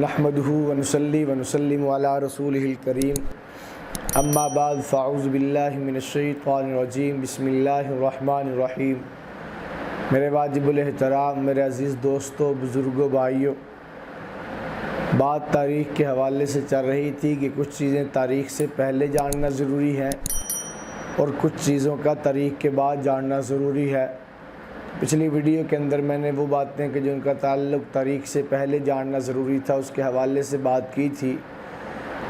نحمده ونصلي ونسلم على رسوله الكريم اما بعد فاعوذ باللہ من الشیطان الرجیم بسم اللہ الرحمن الرحیم۔ میرے واجب الاحترام میرے عزیز دوستوں، بزرگوں، بھائیوں، بات تاریخ کے حوالے سے چل رہی تھی کہ کچھ چیزیں تاریخ سے پہلے جاننا ضروری ہیں اور کچھ چیزوں کا تاریخ کے بعد جاننا ضروری ہے۔ پچھلی ویڈیو کے اندر میں نے وہ باتیں کہ جن کا تعلق تاریخ سے پہلے جاننا ضروری تھا اس کے حوالے سے بات کی تھی۔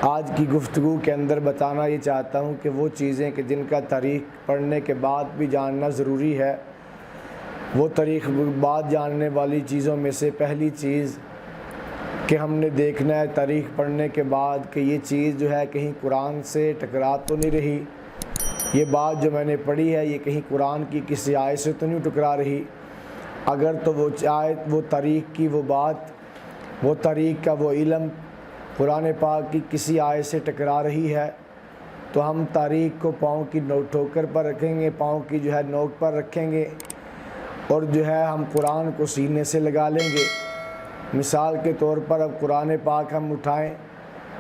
آج کی گفتگو کے اندر بتانا یہ چاہتا ہوں کہ وہ چیزیں کہ جن کا تاریخ پڑھنے کے بعد بھی جاننا ضروری ہے، وہ تاریخ بعد جاننے والی چیزوں میں سے پہلی چیز کہ ہم نے دیکھنا ہے تاریخ پڑھنے کے بعد کہ یہ چیز جو ہے کہیں قرآن سے ٹکرا تو نہیں رہی، یہ بات جو میں نے پڑھی ہے یہ کہیں قرآن کی کسی آیت سے تو نہیں ٹکرا رہی۔ اگر تو وہ آیت، وہ تاریخ کی وہ بات، وہ تاریخ کا وہ علم قرآن پاک کی کسی آیت سے ٹکرا رہی ہے تو ہم تاریخ کو پاؤں کی ٹھوکر پر رکھیں گے، پاؤں کی جو ہے نوک پر رکھیں گے اور جو ہے ہم قرآن کو سینے سے لگا لیں گے۔ مثال کے طور پر اب قرآن پاک ہم اٹھائیں،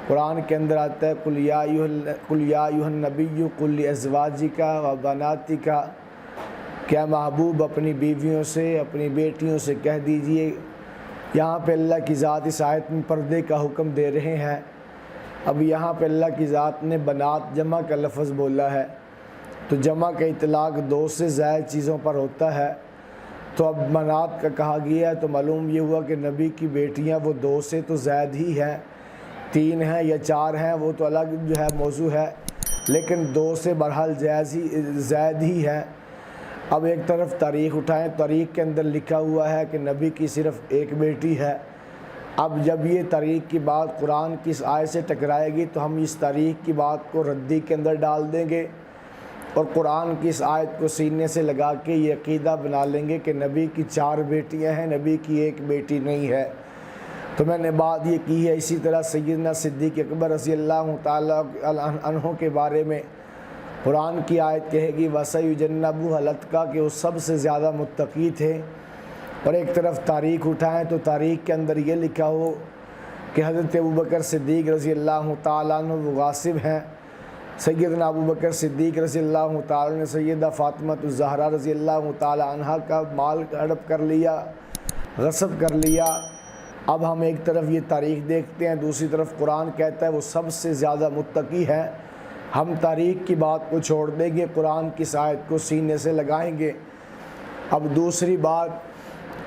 قرآن کے اندر آتا ہے قل یا ایھا النبی قل لازواجک و بناتک، کیا محبوب اپنی بیویوں سے، اپنی بیٹیوں سے کہہ دیجئے۔ یہاں پہ اللہ کی ذات اس آیت میں پردے کا حکم دے رہے ہیں۔ اب یہاں پہ اللہ کی ذات نے بنات جمع کا لفظ بولا ہے تو جمع کا اطلاق دو سے زائد چیزوں پر ہوتا ہے، تو اب بنات کا کہا گیا ہے تو معلوم یہ ہوا کہ نبی کی بیٹیاں وہ دو سے تو زائد ہی ہیں، تین ہیں یا چار ہیں وہ تو الگ جو ہے موضوع ہے، لیکن دو سے بہرحال زائد ہی ہے۔ اب ایک طرف تاریخ اٹھائیں، تاریخ کے اندر لکھا ہوا ہے کہ نبی کی صرف ایک بیٹی ہے۔ اب جب یہ تاریخ کی بات قرآن کی اس آیت سے ٹکرائے گی تو ہم اس تاریخ کی بات کو ردی کے اندر ڈال دیں گے اور قرآن کی اس آیت کو سینے سے لگا کے یہ عقیدہ بنا لیں گے کہ نبی کی چار بیٹیاں ہیں، نبی کی ایک بیٹی نہیں ہے۔ تو میں نے بات یہ کی ہے۔ اسی طرح سیدنا صدیق اکبر رضی اللہ تعالیٰ عنہ کے بارے میں قرآن کی آیت کہے گی وَسَيُجَنَّبُهَا الْأَتْقَى کہ وہ سب سے زیادہ متقی تھے۔ اور ایک طرف تاریخ اٹھائیں تو تاریخ کے اندر یہ لکھا ہو کہ حضرت ابوبکر صدیق رضی اللہ تعالیٰ عنہ وہ غاصب ہیں۔ سیدنا ابوبکر صدیق رضی اللہ تعالیٰ عنہ نے سیدہ فاطمہ الزہرا رضی اللہ تعالیٰ عنہ کا مال ہڑپ کر لیا، غصب کر لیا۔ اب ہم ایک طرف یہ تاریخ دیکھتے ہیں، دوسری طرف قرآن کہتا ہے وہ سب سے زیادہ متقی ہے۔ ہم تاریخ کی بات کو چھوڑ دیں گے، قرآن کی آیت کو سینے سے لگائیں گے۔ اب دوسری بات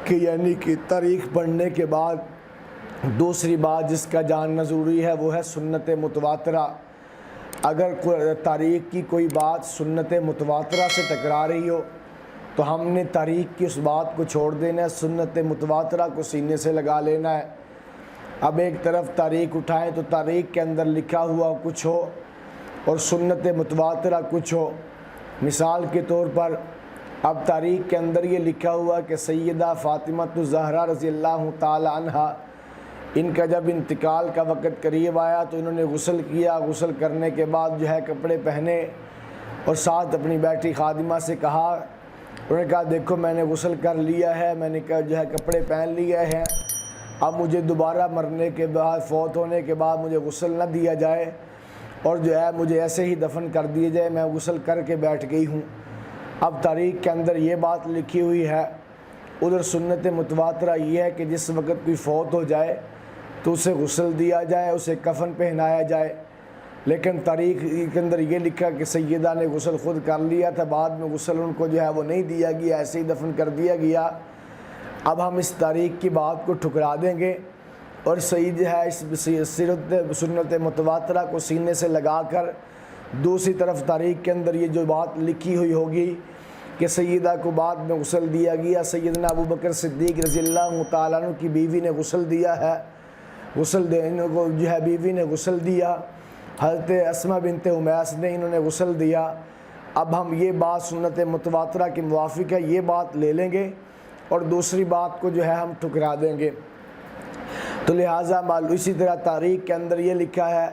کہ یعنی کہ تاریخ پڑھنے کے بعد دوسری بات جس کا جاننا ضروری ہے وہ ہے سنت متواترہ۔ اگر تاریخ کی کوئی بات سنت متواترہ سے ٹکرا رہی ہو تو ہم نے تاریخ کی اس بات کو چھوڑ دینا ہے، سنت متواترہ کو سینے سے لگا لینا ہے۔ اب ایک طرف تاریخ اٹھائیں تو تاریخ کے اندر لکھا ہوا کچھ ہو اور سنت متواترہ کچھ ہو۔ مثال کے طور پر اب تاریخ کے اندر یہ لکھا ہوا کہ سیدہ فاطمہ الزہرا رضی اللہ تعالی عنہ ان کا جب انتقال کا وقت قریب آیا تو انہوں نے غسل کیا، غسل کرنے کے بعد جو ہے کپڑے پہنے اور ساتھ اپنی بیٹی خادمہ سے کہا، انہوں نے کہا دیکھو میں نے غسل کر لیا ہے، میں نے کہا جو ہے کپڑے پہن لیے ہیں، اب مجھے دوبارہ مرنے کے بعد، فوت ہونے کے بعد مجھے غسل نہ دیا جائے اور جو ہے مجھے ایسے ہی دفن کر دیے جائے، میں غسل کر کے بیٹھ گئی ہوں۔ اب تاریخ کے اندر یہ بات لکھی ہوئی ہے۔ ادھر سنت متواترہ یہ ہے کہ جس وقت کوئی فوت ہو جائے تو اسے غسل دیا جائے، اسے کفن پہنایا جائے، لیکن تاریخ کے اندر یہ لکھا کہ سیدہ نے غسل خود کر لیا تھا، بعد میں غسل ان کو جو ہے وہ نہیں دیا گیا، ایسے ہی دفن کر دیا گیا۔ اب ہم اس تاریخ کی بات کو ٹھکرا دیں گے اور صحیح جو ہے اس سنت متواترہ کو سینے سے لگا کر دوسری طرف تاریخ کے اندر یہ جو بات لکھی ہوئی ہوگی کہ سیدہ کو بعد میں غسل دیا گیا، سیدنا ابوبکر صدیق رضی اللہ تعالیٰ عنہ کی بیوی نے غسل دیا ہے، غسل دینے کو جو ہے بیوی نے غسل دیا، حضرت اسماء بنت امیس نے انہوں نے غسل دیا۔ اب ہم یہ بات سنت متواترہ کے موافق ہے یہ بات لے لیں گے اور دوسری بات کو جو ہے ہم ٹھکرا دیں گے۔ تو لہٰذا اسی طرح تاریخ کے اندر یہ لکھا ہے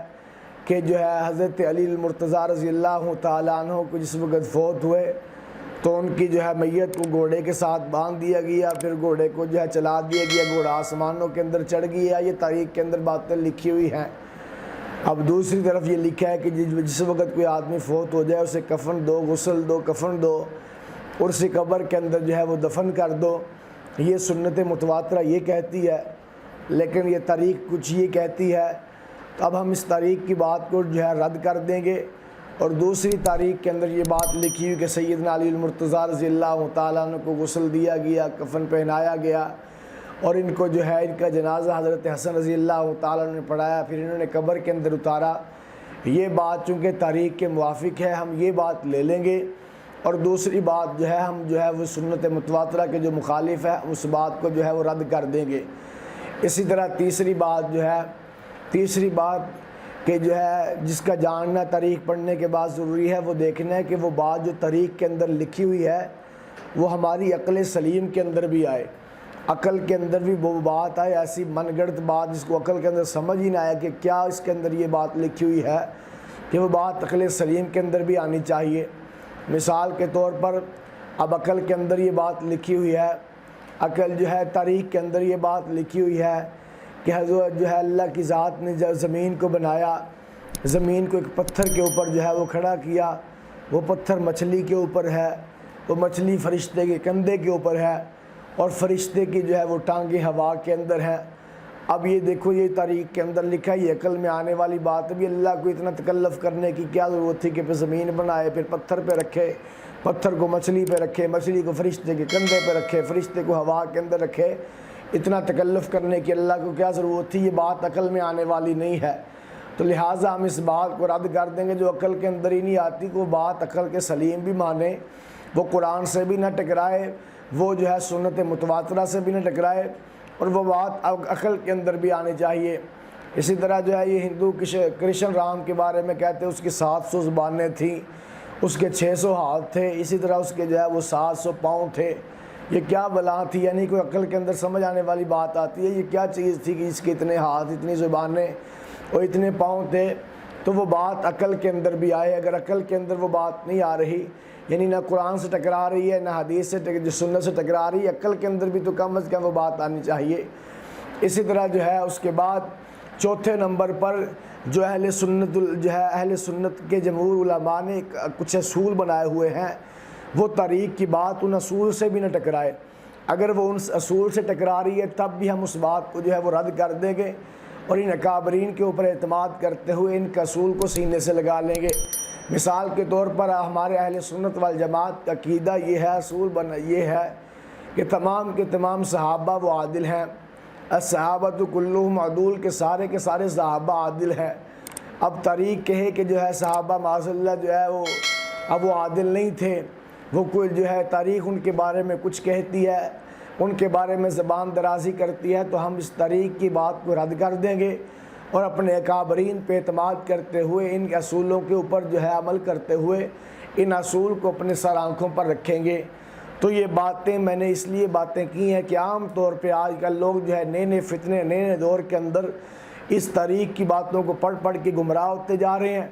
کہ جو ہے حضرت علی المرتضیٰ رضی اللہ تعالیٰ عنہ کو جس وقت فوت ہوئے تو ان کی جو ہے میت کو گھوڑے کے ساتھ باندھ دیا گیا، پھر گھوڑے کو جو ہے چلا دیا گیا، گھوڑا آسمانوں کے اندر چڑھ گیا۔ یہ تاریخ کے اندر باتیں لکھی ہوئی ہیں۔ اب دوسری طرف یہ لکھا ہے کہ جس وقت کوئی آدمی فوت ہو جائے اسے کفن دو، غسل دو، کفن دو، اور اسے قبر کے اندر جو ہے وہ دفن کر دو۔ یہ سنت متواترہ یہ کہتی ہے، لیکن یہ تاریخ کچھ یہ کہتی ہے۔ تو اب ہم اس تاریخ کی بات کو جو ہے رد کر دیں گے، اور دوسری تاریخ کے اندر یہ بات لکھی ہوئی کہ سیدنا علی المرتضیٰ رضی اللہ تعالیٰ عنہ کو غسل دیا گیا، کفن پہنایا گیا، اور ان کو جو ہے ان کا جنازہ حضرت حسن رضی اللہ تعالیٰ عنہ نے پڑھایا، پھر انہوں نے قبر کے اندر اتارا۔ یہ بات چونکہ تاریخ کے موافق ہے ہم یہ بات لے لیں گے، اور دوسری بات جو ہے ہم جو ہے وہ سنت متواترہ کے جو مخالف ہے اس بات کو جو ہے وہ رد کر دیں گے۔ اسی طرح تیسری بات کہ جو ہے جس کا جاننا تاریخ پڑھنے کے بعد ضروری ہے، وہ دیکھنا ہے کہ وہ بات جو تاریخ کے اندر لکھی ہوئی ہے وہ ہماری عقل سلیم کے اندر بھی آئے، عقل کے اندر بھی وہ بات آئے۔ ایسی من گڑت بات جس کو عقل کے اندر سمجھ ہی نہ آئے کہ کیا اس کے اندر یہ بات لکھی ہوئی ہے، کہ وہ بات عقل سلیم کے اندر بھی آنی چاہیے۔ مثال کے طور پر اب عقل کے اندر یہ بات لکھی ہوئی ہے، عقل جو ہے تاریخ کے اندر یہ بات لکھی ہوئی ہے کہ حضرت جو ہے اللہ کی ذات نے جب زمین کو بنایا، زمین کو ایک پتھر کے اوپر جو ہے وہ کھڑا کیا، وہ پتھر مچھلی کے اوپر ہے، وہ مچھلی فرشتے کے کندھے کے اوپر ہے، اور فرشتے کی جو ہے وہ ٹانگیں ہوا کے اندر ہیں۔ اب یہ دیکھو یہ تاریخ کے اندر لکھا ہے، یہ عقل میں آنے والی بات ہے۔ بھی اللہ کو اتنا تکلف کرنے کی کیا ضرورت تھی کہ پھر زمین بنائے، پھر پتھر پہ رکھے، پتھر کو مچھلی پہ رکھے، مچھلی کو فرشتے کے کندھے پہ رکھے، فرشتے کو ہوا کے اندر رکھے، اتنا تکلف کرنے کی اللہ کو کیا ضرورت تھی؟ یہ بات عقل میں آنے والی نہیں ہے۔ تو لہٰذا ہم اس بات کو رد کر دیں گے جو عقل کے اندر ہی نہیں آتی، کو بات عقل کے سلیم بھی مانے، وہ قرآن سے بھی نہ ٹکرائے، وہ جو ہے سنت متواترہ سے بھی نہ ٹکرائے، اور وہ بات عقل کے اندر بھی آنی چاہیے۔ اسی طرح جو ہے یہ ہندو کرشن رام کے بارے میں کہتے ہیں اس کی 700 زبانیں تھیں، اس کے 600 ہاتھ تھے، اسی طرح اس کے جو ہے وہ 700 پاؤں تھے۔ یہ کیا بلا تھی؟ یعنی کوئی عقل کے اندر سمجھ آنے والی بات آتی ہے، یہ کیا چیز تھی کہ اس کے اتنے ہاتھ، اتنی زبانیں اور اتنے پاؤں تھے؟ تو وہ بات عقل کے اندر بھی آئے۔ اگر عقل کے اندر وہ بات نہیں آ رہی، یعنی نہ قرآن سے ٹکرا رہی ہے، نہ حدیث سے جو سنت سے ٹکرا رہی ہے، عقل کے اندر بھی تو کم از کم وہ بات آنی چاہیے۔ اسی طرح جو ہے اس کے بعد چوتھے نمبر پر جو اہل سنت کے جمہور علماء نے کچھ اصول بنائے ہوئے ہیں، وہ تاریخ کی بات ان اصول سے بھی نہ ٹکرائے۔ اگر وہ ان اصول سے ٹکرا رہی ہے تب بھی ہم اس بات کو جو ہے وہ رد کر دیں گے، اور ان اکابرین کے اوپر اعتماد کرتے ہوئے ان کے اصول کو سینے سے لگا لیں گے۔ مثال کے طور پر ہمارے اہل سنت والجماعت کا عقیدہ یہ ہے، یہ ہے کہ تمام کے تمام صحابہ وہ عادل ہیں۔ الصحابۃ کلہم عدول، کے سارے صحابہ عادل ہیں۔ اب تاریخ کہے کہ جو ہے صحابہ معاذ اللہ جو ہے وہ عادل نہیں تھے، وہ کوئی جو ہے تاریخ ان کے بارے میں کچھ کہتی ہے، ان کے بارے میں زبان درازی کرتی ہے، تو ہم اس تاریخ کی بات کو رد کر دیں گے، اور اپنے اکابرین پہ اعتماد کرتے ہوئے ان اصولوں کے اوپر جو ہے عمل کرتے ہوئے ان اصول کو اپنے سر آنکھوں پر رکھیں گے۔ تو یہ باتیں میں نے اس لیے باتیں کی ہیں کہ عام طور پہ آج کل لوگ جو ہے نئے فتنے نئے دور کے اندر اس تاریخ کی باتوں کو پڑھ کے گمراہ ہوتے جا رہے ہیں۔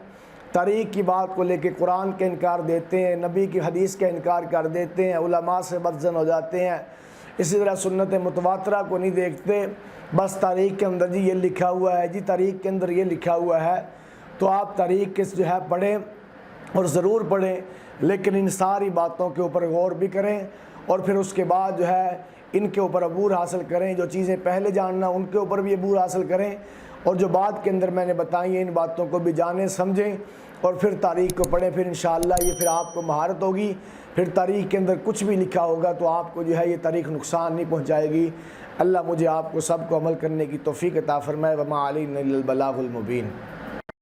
تاریخ کی بات کو لے کے قرآن کا انکار دیتے ہیں، نبی کی حدیث کا انکار کر دیتے ہیں، علماء سے بدظن ہو جاتے ہیں۔ اسی طرح سنت متواترہ کو نہیں دیکھتے، بس تاریخ کے اندر جی یہ لکھا ہوا ہے، جی تاریخ کے اندر یہ لکھا ہوا ہے، تو آپ تاریخ کے جو ہے پڑھیں، اور ضرور پڑھیں، لیکن ان ساری باتوں کے اوپر غور بھی کریں، اور پھر اس کے بعد جو ہے ان کے اوپر عبور حاصل کریں۔ جو چیزیں پہلے جاننا ان کے اوپر بھی عبور حاصل کریں، اور جو بات کے اندر میں نے بتائی ہیں ان باتوں کو بھی جانیں سمجھیں، اور پھر تاریخ کو پڑھیں۔ پھر انشاءاللہ یہ پھر آپ کو مہارت ہوگی، پھر تاریخ کے اندر کچھ بھی لکھا ہوگا تو آپ کو جو ہے یہ تاریخ نقصان نہیں پہنچائے گی۔ اللہ مجھے آپ کو سب کو عمل کرنے کی توفیق عطا فرمائے۔ وما علینا الا البلاغ المبین۔